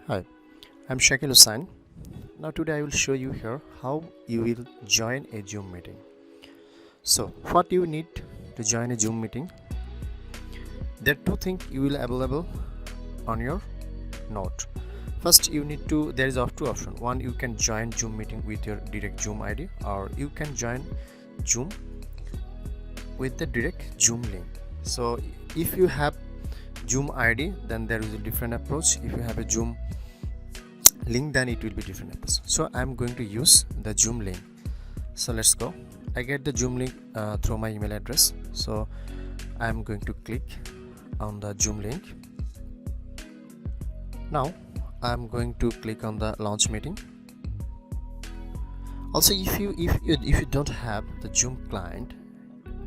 Hi, I'm Shakil Hussain. Now today I will show you here how you will join a Zoom meeting. So what you need to join a Zoom meeting? There are two things you will available on your note. First you need to there is two options. One, you can join Zoom meeting with your direct Zoom ID, or you can join Zoom with the direct Zoom link. So if you have Zoom ID, then there is a different approach. If you have a Zoom link, then it will be different approach. So I'm going to use the Zoom link. So let's go. I get the Zoom link through my email address. So I'm going to click on the Zoom link. Now I'm going to click on the launch meeting. Also, if you don't have the Zoom client,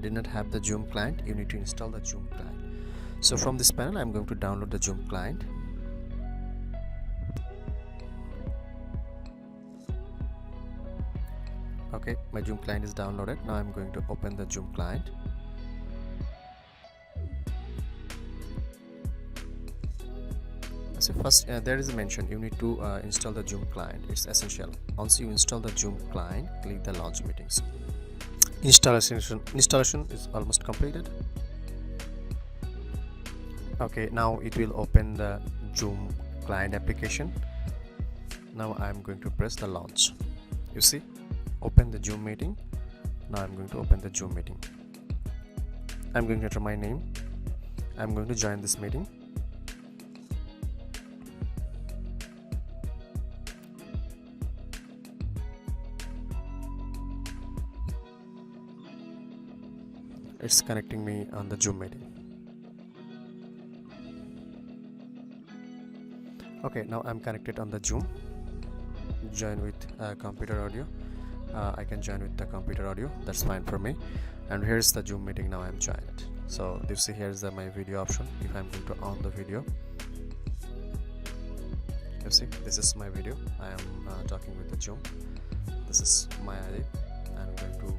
you need to install the Zoom client. So from this panel I'm going to download the Zoom client. Okay, my Zoom client is downloaded. Now I'm going to open the Zoom client. So first there is a mention you need to install the Zoom client. It's essential. Once you install the Zoom client, click the launch meetings. Installation is almost completed. Okay, now it will open the Zoom client application. Now I'm going to press the launch. You see, open the Zoom meeting. Now I'm going to open the Zoom meeting. I'm going to enter my name. I'm going to join this meeting. It's connecting me on the Zoom meeting. Okay, now I'm connected on the Zoom. Join with computer audio. I can join with the computer audio, that's fine for me. And here's the Zoom meeting. Now I'm joined. So you see, here's my video option. If I'm going to on the video, you see this is my video. I am talking with the Zoom. This is my ID. I'm going to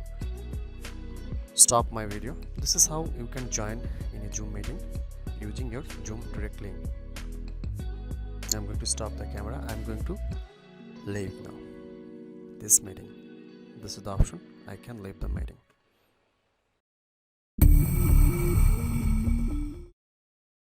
stop my video. This is how you can join in a Zoom meeting using your Zoom direct link. I'm going to stop the camera. I'm going to leave now this meeting. This is the option. I can leave the meeting.